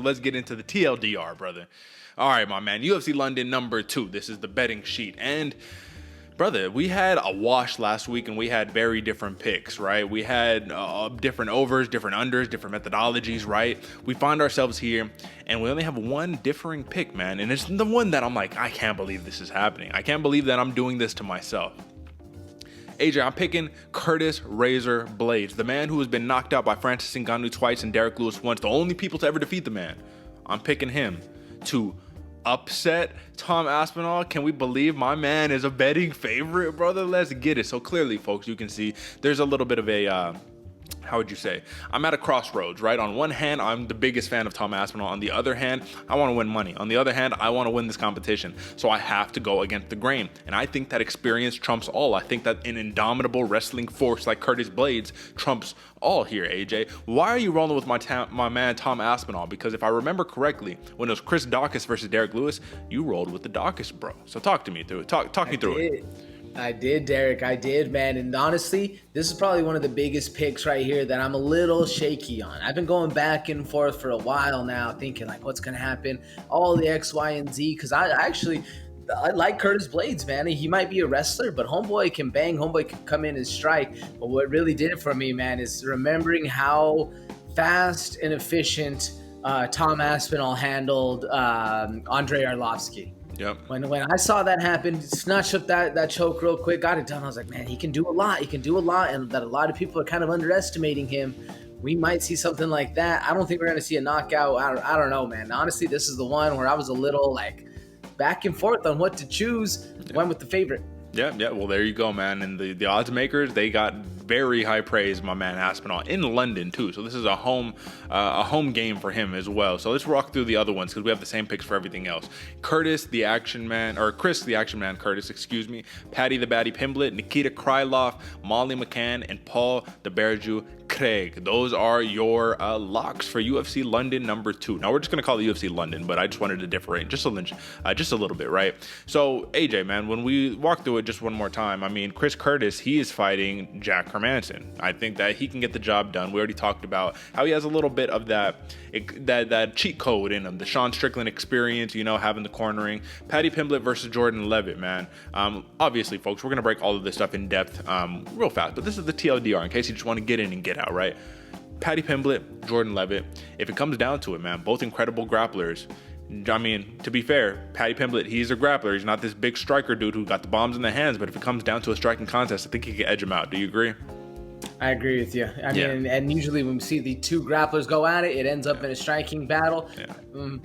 Let's get into the TLDR, brother. All right, my man. UFC London number 2. This is the betting sheet. And, brother, we had a wash last week, and we had very different picks, right? We had different overs, different unders, different methodologies, right? We find ourselves here, and we only have one differing pick, man. And it's the one that I'm like, I can't believe this is happening. I can't believe that I'm doing this to myself. AJ, I'm picking Curtis Razor Blades, the man who has been knocked out by Francis Ngannou twice and Derek Lewis once, the only people to ever defeat the man. I'm picking him to upset Tom Aspinall. Can we believe my man is a betting favorite, brother? Let's get it. So clearly, folks, you can see there's a little bit of a... how would you say? I'm at a crossroads, right? On one hand, I'm the biggest fan of Tom Aspinall. On the other hand, I want to win money. On the other hand, I want to win this competition. So I have to go against the grain. And I think that experience trumps all. I think that an indomitable wrestling force like Curtis Blades trumps all here, AJ. Why are you rolling with my man Tom Aspinall? Because if I remember correctly, when it was Chris Daukaus versus Derek Lewis, you rolled with the Daukaus, bro. So talk to me through it. Talk me through it. I did, Derek. I did, man. And honestly, this is probably one of the biggest picks right here that I'm a little shaky on. I've been going back and forth for a while now, thinking like, what's going to happen? All the X, Y, and Z. Because I like Curtis Blades, man. He might be a wrestler, but homeboy can bang. Homeboy can come in and strike. But what really did it for me, man, is remembering how fast and efficient Tom Aspinall handled Andrei Arlovski. Yep. When I saw that happen, snatched up that choke real quick, got it done. I was like, man, he can do a lot. He can do a lot, and that a lot of people are kind of underestimating him. We might see something like that. I don't think we're going to see a knockout. I don't know, man. Honestly, this is the one where I was a little like back and forth on what to choose. Yep. Went with the favorite. Yeah. Well, there you go, man. And the odds makers, they got very high praise, my man Aspinall, in London too. So this is a home game for him as well. So let's walk through the other ones because we have the same picks for everything else. Chris the Action Man Curtis, Paddy the Baddy Pimblett, Nikita Krylov, Molly McCann, and Paul the Berju Craig. Those are your locks for UFC London number 2. Now we're just gonna call it UFC London, but I just wanted to differentiate just a little bit, right? So AJ, man, when we walk through it just one more time, I mean, Chris Curtis, he is fighting Jack Hermanson. I think that he can get the job done. We already talked about how he has a little bit of that cheat code in him, the Sean Strickland experience, having the cornering. Paddy Pimblett versus Jordan Levitt, man. Obviously, folks, we're gonna break all of this stuff in depth real fast, but this is the TLDR in case you just want to get in and get out, right? Paddy Pimblett, Jordan Levitt. If it comes down to it, man, both incredible grapplers. I mean, to be fair, Paddy Pimblett, he's a grappler. He's not this big striker dude who got the bombs in the hands, but if it comes down to a striking contest, I think he can edge him out. Do you agree? I agree with you. I mean, and usually when we see the two grapplers go at it, it ends up in a striking battle. Yeah.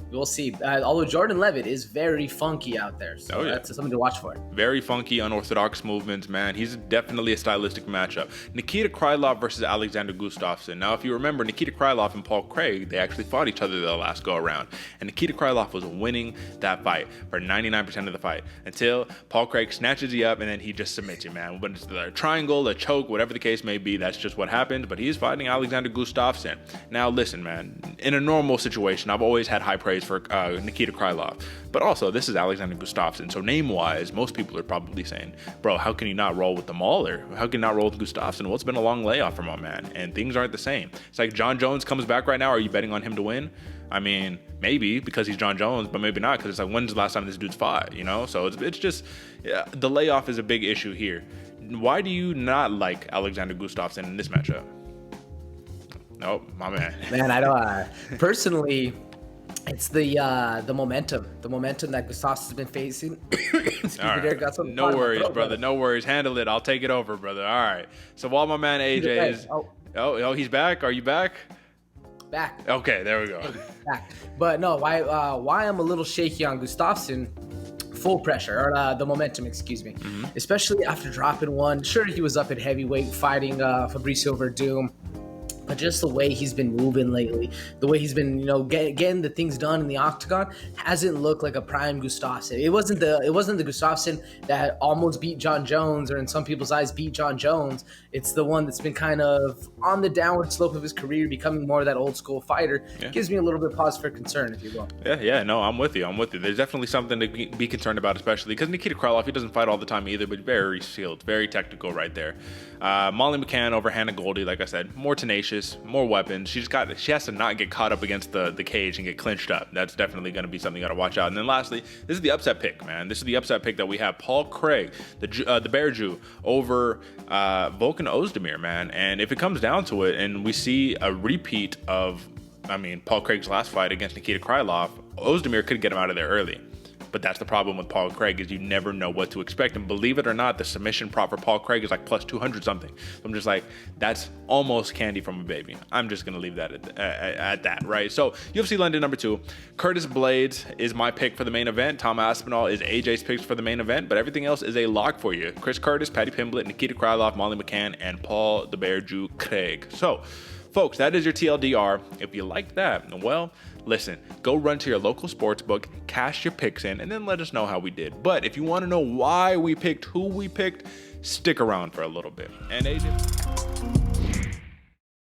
We'll see. Although Jordan Levitt is very funky out there, so that's something to watch for. Very funky, unorthodox movements, man. He's definitely a stylistic matchup. Nikita Krylov versus Alexander Gustafsson. Now, if you remember, Nikita Krylov and Paul Craig, they actually fought each other the last go-around, and Nikita Krylov was winning that fight for 99% of the fight until Paul Craig snatches you up, and then he just submits you, man. When it's a triangle, a choke, whatever the case may be, that's just what happened, but he's fighting Alexander Gustafsson. Now, listen, man, in a normal situation, I've always had high praise for Nikita Krylov, but also, this is Alexander Gustafsson, so name-wise, most people are probably saying, bro, how can you not roll with the Mauler? How can you not roll with Gustafsson? Well, it's been a long layoff for my man, and things aren't the same. It's like John Jones comes back right now. Are you betting on him to win? I mean, maybe because he's John Jones, but maybe not because it's like, when's the last time this dude's fought, So it's just, the layoff is a big issue here. Why do you not like Alexander Gustafsson in this matchup? Oh, my man. Man, I don't. Personally, it's the momentum that Gustafsson's been facing. All right. No worries, brother. No worries. Handle it. I'll take it over, brother. All right. So while my man AJ is, he's back. Are you back? Back. Okay, there we go. Back. But no, why I'm a little shaky on Gustafsson. Full pressure, or the momentum, especially after dropping one. Sure, he was up at heavyweight fighting Fabricio Verdum, but just the way he's been moving lately, the way he's been, getting the things done in the octagon, hasn't looked like a prime Gustafsson. It wasn't the Gustafsson that almost beat John Jones, or in some people's eyes beat John Jones. It's the one that's been kind of on the downward slope of his career, becoming more of that old school fighter. Yeah. Gives me a little bit of pause for concern, if you will. Yeah, no, I'm with you. There's definitely something to be concerned about, especially because Nikita Krylov, he doesn't fight all the time either, but very skilled, very technical right there. Molly McCann over Hannah Goldie, like I said, more tenacious. Curtis, more weapons. She has to not get caught up against the cage and get clinched up. That's definitely going to be something you got to watch out. And then lastly, this is the upset pick, man. This is the upset pick that we have Paul Craig, the Bear Jew, over Volkan Ozdemir, man. And if it comes down to it, and we see a repeat of, Paul Craig's last fight against Nikita Krylov, Ozdemir could get him out of there early. But that's the problem with Paul Craig, is you never know what to expect. And believe it or not, the submission prop for Paul Craig is like plus 200 something. So I'm just like, that's almost candy from a baby. I'm just going to leave that at that, right? So UFC London number 2, Curtis Blades is my pick for the main event. Tom Aspinall is AJ's picks for the main event, but everything else is a lock for you. Chris Curtis, Paddy Pimblett, Nikita Krylov, Molly McCann, and Paul the Bear Jew Craig. So, folks, that is your TLDR. If you like that, well, listen, go run to your local sports book, cash your picks in, and then let us know how we did. But if you want to know why we picked who we picked, stick around for a little bit. And AJ...